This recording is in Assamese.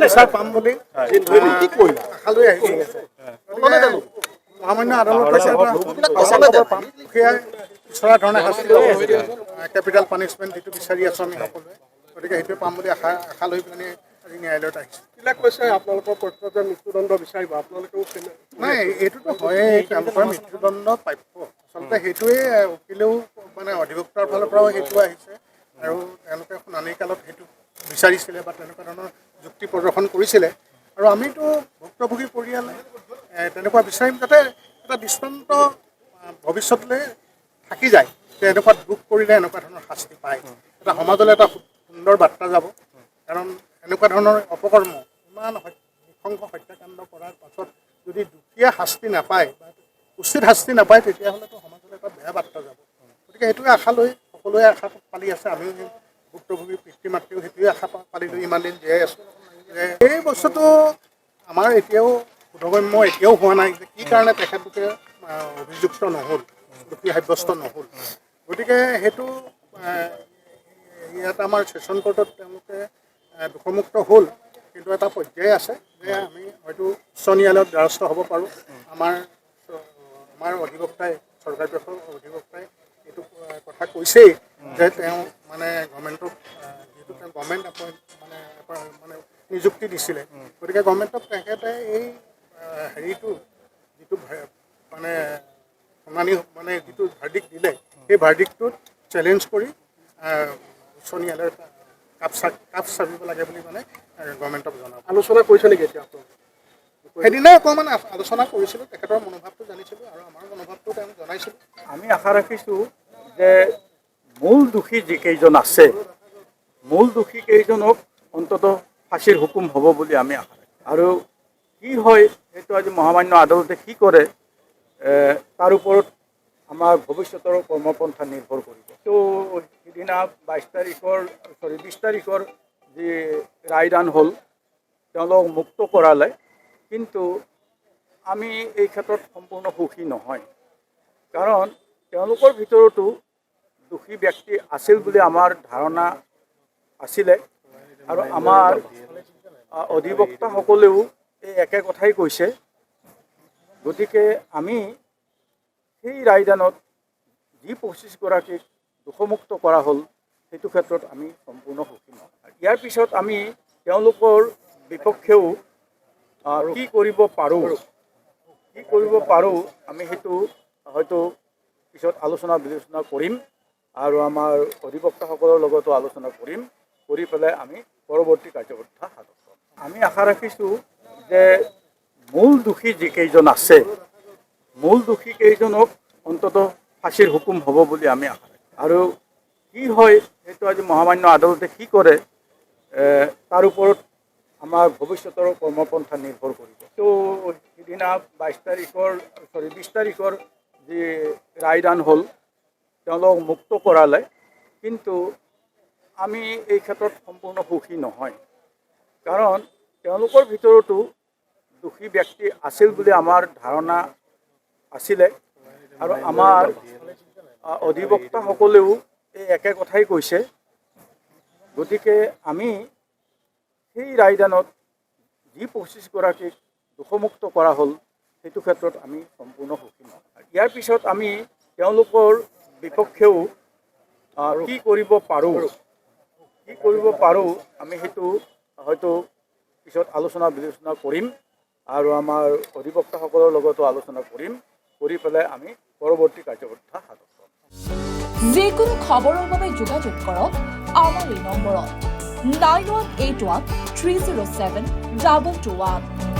বিচাৰ পাম বুলি আশালৈ আহিছে। মহামান্য আদালতৰ পাম সেয়াই বিচৰা ধৰণে শাস্তি কেপিটেল পানিছমেণ্ট যিটো বিচাৰি আছোঁ আমি সকলোৱে, গতিকে সেইটোৱে পাম বুলি আশা লৈ পেলাই আজি ন্যায়ালয়ত আহিছোঁ। এইবিলাক কৈছে আপোনালোকৰ পক্ষত যে মৃত্যুদণ্ড বিচাৰিব, আপোনালোকেও নাই, এইটোতো হয়েই, তেওঁলোকৰ মৃত্যুদণ্ড প্ৰাপ্য। আচলতে সেইটোৱে উকিলেও মানে অধিবক্তাৰ ফালৰ পৰাও সেইটো আহিছে আৰু তেওঁলোকে শুনানি কালত সেইটো বিচাৰিছিলে বা তেনেকুৱা ধৰণৰ যুক্তি প্ৰদৰ্শন কৰিছিলে। আৰু আমিতো ভুক্তভোগী পৰিয়ালে তেনেকুৱা বিচাৰিম যাতে এটা দৃষ্টান্ত ভৱিষ্যতলৈ থাকি যায় যে এনেকুৱা দুখ কৰিলে এনেকুৱা ধৰণৰ শাস্তি পায়। এটা সমাজলৈ এটা সুন্দৰ বাৰ্তা যাব, কাৰণ এনেকুৱা ধৰণৰ অপকৰ্ম ইমান নৃশংস হত্যাকাণ্ড কৰাৰ পাছত যদি দুখীয়া শাস্তি নাপায় বা উচিত শাস্তি নাপায় তেতিয়াহ'লেতো সমাজলৈ এটা বেয়া বাৰ্তা যাব। গতিকে সেইটোৱে আশা লৈ সকলোৱে আশা পালি আছে, আমিও ভুক্তভোগী পিতৃ মাতৃও সেইটোৱে আশা পালিলোঁ, ইমান দিন জীয়াই আছোঁ। যে এই বস্তুটো আমাৰ এতিয়াও বোধগম্য এতিয়াও হোৱা নাই যে কি কাৰণে তেখেতলোকে অভিযুক্ত নহ'ল, দোষী সাব্যস্ত নহ'ল। গতিকে সেইটো ইয়াত আমাৰ ছেছন কোৰ্টত তেওঁলোকে দোষমুক্ত হ'ল, কিন্তু এটা পৰ্যায় আছে যে আমি হয়তো উচ্চ ন্যায়ালয়ত দ্বাৰস্থ হ'ব পাৰোঁ। আমাৰ অধিবক্তাই, চৰকাৰী পক্ষৰ অধিবক্তাই এইটো কথা কৈছেই যে তেওঁ মানে গভৰ্ণমেণ্টক যিহেতু তেওঁ গভৰ্ণমেণ্ট মানে নিযুক্তি দিছিলে, গতিকে গভৰ্ণমেণ্টক তেখেতে এই হেৰিটো যিটো মানে শুনানি মানে যিটো ভাৰ্ডিক্ট দিলে সেই ভাৰ্ডিক্টটোত চেলেঞ্জ কৰি উচ্চ ন্যায়ালয়ত কাপ চাপিব লাগে বুলি মানে গভৰ্ণমেণ্টক জনাব। আলোচনা কৰিছে নেকি এতিয়া আপোনালোকে? সেইদিনাই অকণমান আলোচনা কৰিছিলোঁ, তেখেতৰ মনোভাৱটো জানিছিলোঁ আৰু আমাৰ মনোভাৱটো তেওঁক জনাইছিলোঁ। আমি আশা ৰাখিছোঁ যে মূল দোষী যিকেইজন আছে, মূল দোষী কেইজনক অন্ততঃ ফাঁসীৰ হুকুম হ'ব বুলি আমি আশা ৰাখোঁ। আৰু কি হয় সেইটো আজি মহামান্য আদালতে কি কৰে তাৰ ওপৰত আমাৰ ভৱিষ্যতৰ কৰ্মপন্থা নিৰ্ভৰ কৰিব। তো সিদিনা 20 তাৰিখৰ যি ৰায়দান হ'ল, তেওঁলোকক মুক্ত কৰালে, কিন্তু আমি এই ক্ষেত্ৰত সম্পূৰ্ণ সুখী নহয়। কাৰণ তেওঁলোকৰ ভিতৰতো দোষী ব্যক্তি আছিল বুলি আমাৰ ধাৰণা আছিলে আৰু আমাৰ অধিবক্তাসকলেও এই একে কথাই কৈছে। গতিকে আমি সেই ৰায়দানত যি 25 গৰাকীক দোষমুক্ত কৰা হ'ল সেইটো ক্ষেত্ৰত আমি সম্পূৰ্ণ সুখী নহয়। ইয়াৰ পিছত আমি তেওঁলোকৰ বিপক্ষেও কি কৰিব পাৰোঁ আমি সেইটো হয়তো পিছত আলোচনা বিবেচনা কৰিম আৰু আমাৰ অধিবক্তাসকলৰ লগতো আলোচনা কৰি পেলাই আমি পৰৱৰ্তী কাৰ্যপন্থা হাতত ল'ম। আমি আশা ৰাখিছোঁ যে মূল দোষী যিকেইজন আছে, মূল দোষী কেইজনক অন্ততঃ ফাঁসীৰ হুকুম হ'ব বুলি আমি আশা ৰাখোঁ। আৰু কি হয় সেইটো আজি মহামান্য আদালতে কি কৰে তাৰ ওপৰত আমাৰ ভৱিষ্যতৰ কৰ্মপন্থা নিৰ্ভৰ কৰিব। তো সিদিনা 20 তাৰিখৰ যি ৰায়দান হ'ল, তেওঁলোকক মুক্ত কৰালে, কিন্তু আমি এই ক্ষেত্ৰত সম্পূৰ্ণ সুখী নহয়। কাৰণ তেওঁলোকৰ ভিতৰতো দোষী ব্যক্তি আছিল বুলি আমাৰ ধাৰণা আছিলে আৰু আমাৰ অধিবক্তাসকলেও এই একে কথাই কৈছে। গতিকে আমি সেই ৰায়দানত যি 25 গৰাকীক দোষমুক্ত কৰা হ'ল সেইটো ক্ষেত্ৰত আমি সম্পূৰ্ণ সুখী নহয়। ইয়াৰ পিছত আমি তেওঁলোকৰ বিপক্ষেও কি কৰিব পাৰোঁ আমি সেইটো হয়তো পিছত আলোচনা বিবেচনা কৰিম আৰু আমাৰ অধিবক্তাসকলৰ লগতো আলোচনা কৰি পেলাই আমি পৰৱৰ্তী কাৰ্যপন্থা হাতত ল'ম। যিকোনো খবৰৰ বাবে যোগাযোগ কৰক আমাৰ এই নম্বৰত 9181 307 221।